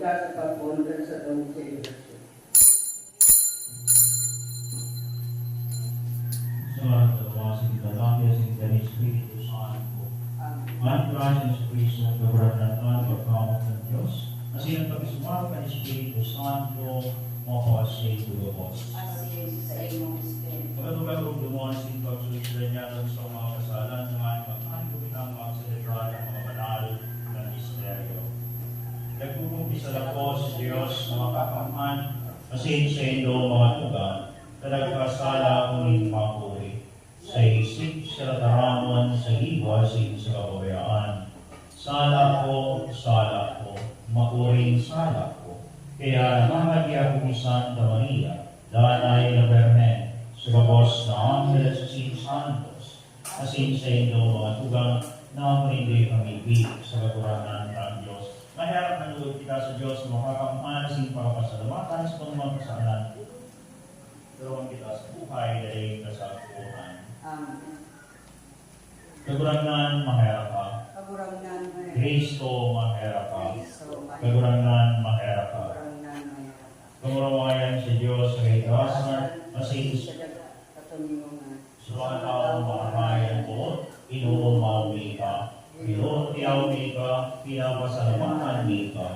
magkakapapon ka sa taong sa iyo. Sa tawasin kita lang, yasin ka ni Espiritu Santo. Ang Christ sa Kristo ang kabaratan, pagkamot ng Diyos. Kasi ang pag-isumap ka ni Espiritu Santo, mapasay tulogos. Sa iyong Espiritu. Pagkatulog lumon sin pagsusunod niya sa mga kasalan ng ating pagkain ko pinang magselebrar ang mga banal na misteryo. Nagpupumpisa lang po sa Diyos na makakamhan, kasi sa ilo mga tugan, talagkasala kunin makuri, sa isip, sa lataramon, sa hiwa, sa kababayaan. Sala ko, makuring sala ko. Kaya namamagya ko ni Santa Maria, Danay na Bermen, sa babos na Angeles sa Santos, asin sa ilo mga tugang na hindi pamibig sa katurangan ng Diyos. Mahirap na lulog kita sa Diyos, makakamana sin pagpasalamatan sa pangmang kasalan. Tulungan kita sa buhay dahil kasakuhan. Kagurangan, mahirap ka. Kristo, mahirap ka. Kagurangan, mahirap ka. Kamurawayan sa Diyos sa kaitasan, asin sa mga taong makakayan ko, inuumawi ka. Iyawi ka, pinapasalamatan ka.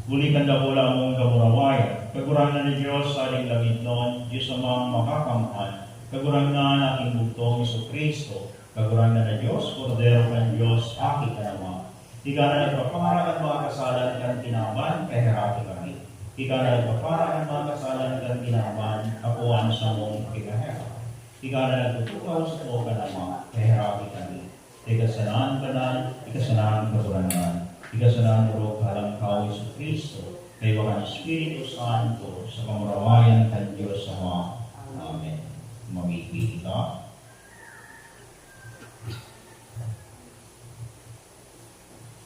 Muli kang dakula mong kamurawayan. Kagurangan ni Diyos sa aling langit noon, Diyos namang makakamhan. Kagurangan na aking bugtong Iso Kristo. Kagurangan na Diyos, Kordero ng Diyos, aking kanama. Ika na nagpapangarap ang mga kasalan kang tinaman, kahirati kami. Ika na nagpapangarap ang mga kasalan kang tinaman, akuan sa mong kikahera. Ika na nagtutukaw sa to kanama, kahirati kami. Ikasanaan kanan, ikasanaan kagurangan. Ikasanaan mo kalang kao Iso Kristo, kay wakan Espiritu Santo, sa kamurawayan kan Diyos sa mga. Amen. Mamipili ka.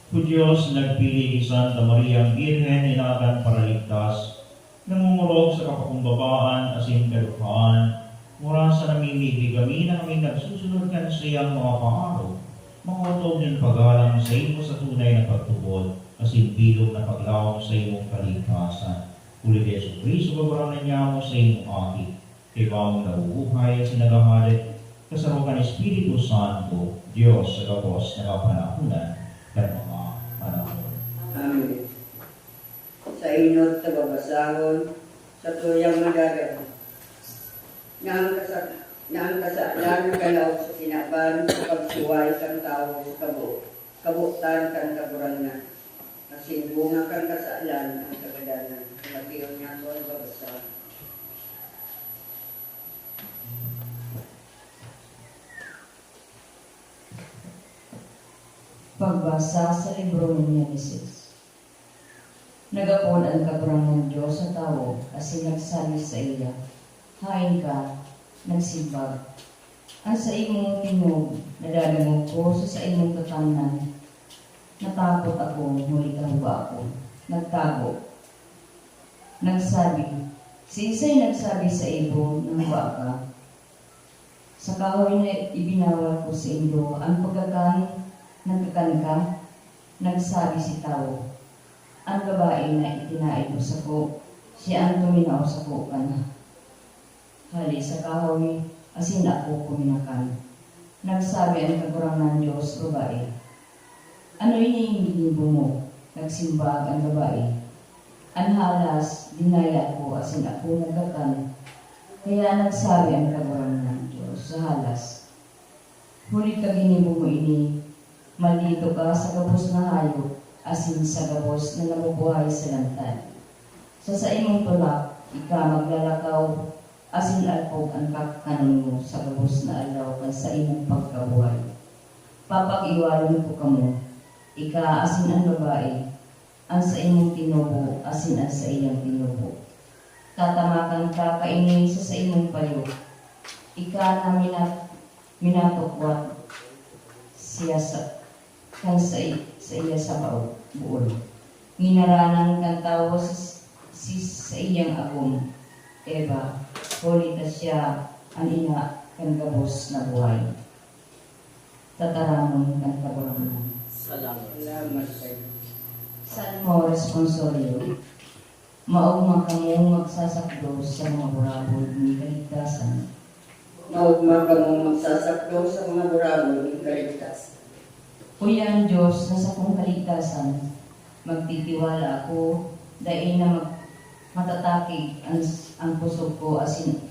Kung Diyos nagpili ni Santa Maria ang Birhen, inagan para ligtas, namumulog sa kapakumbabaan, asin kalupaan, mura sa namimili kami na kami nagsusunod kan sa iyang mga paaraw, makotog ng pagalang sa iyo sa tunay na pagtubod, asin bilog na paglawang sa iyong kaligtasan. Uli kay Yesu Cristo, pagwaranan niya mo sa iyong akit, kay bawang nabubuhay at sinagahalit, kasarukan Espiritu Santo, Diyos sa kapos na kapanahunan, at mga panahon. Amen. Sa inot sa babasahon, sa tuyang nagagal, nang kasalanan kalaw sa kinaban, sa pagsuway kang tao sa kabutan kang kaburangan, kasi bunga kang kasalan ang kagadanan, matiyon niya ko ang babasahon. Pagbasa sa libro ni Genesis. Nagapon ang kaburangan Diyos sa tao, kasi nagsabi sa iya, hain ka, nagsimbag. Ang sa imong tinog, nadadamog ko sa imong katamnan. Natakot ako, muli kahuba ako. Nagtago. Nagsabi, si Isay nagsabi sa ibo, nahuba ka. Sa kahoy na ibinawal ko sa indo, ang pagkakan nagkakan ka, nagsabi si tao, ang babae na itinaid mo sa ko, siya ang tuminaw sa ko ka na. Hali sa kahoy, asin ako kuminakan. Nagsabi ang kagurangan Diyos, babae, ano iniingibo mo? Nagsimbag ang babae. Ang halas, dinaya ko, asin ako nagkakan. Kaya nagsabi ang kagurangan Diyos sa halas, huli ka ginibo mo ini, maldito ka sa gabos na hayop, asin sa gabos na nabubuhay sa lantan. Sa imong tulak, ika maglalakaw, asin alpog ang kakanon mo sa gabos na alaw kan sa imong pagkabuhay. Papag-iwalon ko kamo, ika asin ang babae, ang sa imong tinubo, asin ang sa iyang tinubo. Tatamakan ka kainin sa imong payo, ika na minatukwat siya kan sa iya sa buol. Nginaranan kan tao sa iyang agong. Eva, huli ta siya ang ina kan gabos na buhay. tataramon kan kaburangan. Salamat. Salamat kayo. Salmo responsorio, maugma kamo magsasakdo sa mga burabod ni kaligtasan. Maugma ka mo magsasakdo sa mga burabol ng kaligtasan. Kuya ang Diyos na sa kong kaligtasan, magtitiwala ako dahil na matatakig ang puso ko asin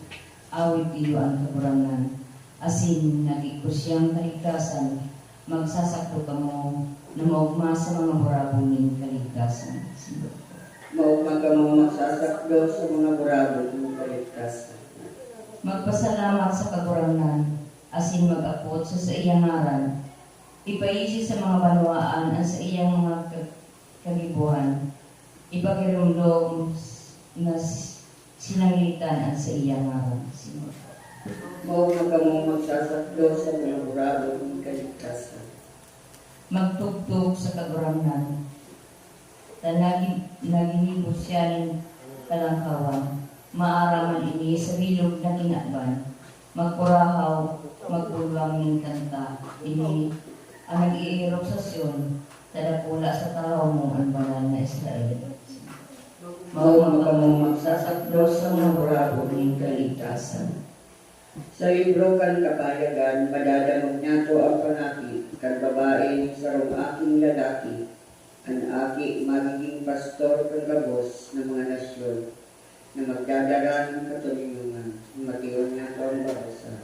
awit iyo ang kaburangan. Asin nagikusyang kaligtasan, magsasakdo ka mo na maugma sa mga burabol ng kaligtasan. Maugma ka mo magsasakdo sa mga burabol ng kaligtasan. Magpasalamat sa kagurangan, asin mag-apot sa iyang ngaran. Ipaisi sa mga banwaan ang sa iyang mga kagibuhan. Ipagirumdom na sinanglitan ang sa iyang ngaran. Maugma ka mo magsasakdo sa mga burabol ng kaligtasan. Magtugtog sa kagurangan, naginibot siya ng kalangkawan. Maaraman ini sa bilog na kinakban, magpurahaw, magpulwang ng kanta, ini ang nag-iirok sa Sion, tadapula sa tao mo ang banal na Israel. Maugma ka mo magsasakdo sa mga burabol ng kaligtasan. Sa libro kan kabayagan, madadamog niya to ang panaki, kan babae sa rong aking lalaki, ang aki magiging pastor kan gabos ng mga nasyon, na magdadala ng katulingan, matiyon niya to ang babasa.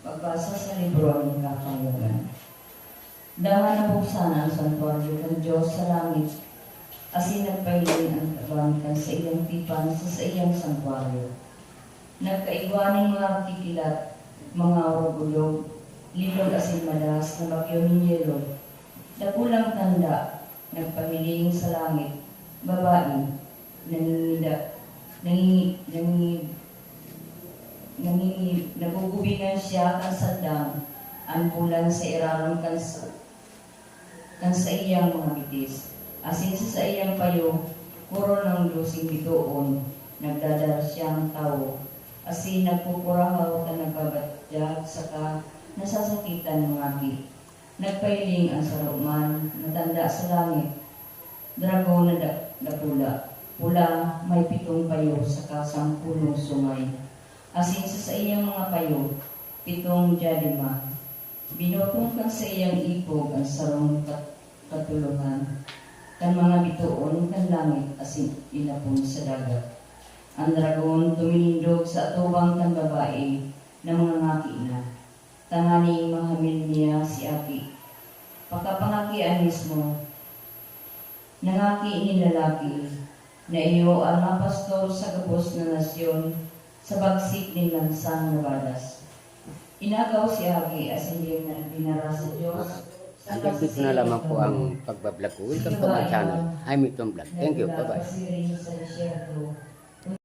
Pagbasa sa libro ng kapayagan. Dangan na buksan ang santuaryo ng Diyos sa langit, asin nagpahiling ang kabangkan sa iyang tipan sa iyang santuaryo. Nagkaigwaning mga kikilat, mga orgulog, lilog asin madas na bagyo ng yelo. Dapulang tanda, nagpahiling sa langit, babae, nagugubingan siya kan sandang, ang bulan sa iraron kan sa iyang mga bitis. Asin sa iyang payo, puro ng lusing bituon, nagdadala siyang tao. Asin nagpupurahaw ka nagbabadyag saka nasasakitan ng aki. Nagpailing ang saruman, natanda sa langit. Drago na dapula. Pula, may 7 payo saka 10 sungay. Asin sa iyang mga payo, 7 diadema. Binotong kan sa iyang ipog ang sarong katulungan. Kan mga bituon kan langit asin ilapon sa dagat. Ang dragon tumindog sa atubang kan babae na mga ngaki na. Tanganing mahamil niya si Aki. Pagkapangakian mismo, nangaki ni lalaki na iyo ang mga pastor sa gabos na nasyon sa bagsik ni lansang nabadas. Inagaw si Aki as hindi na dinara sa Diyos. Dito na lamang po ang pagbablog ko. Welcome to my channel. I'm Itong Vlog. Thank you. Bye-bye. Sa desierto,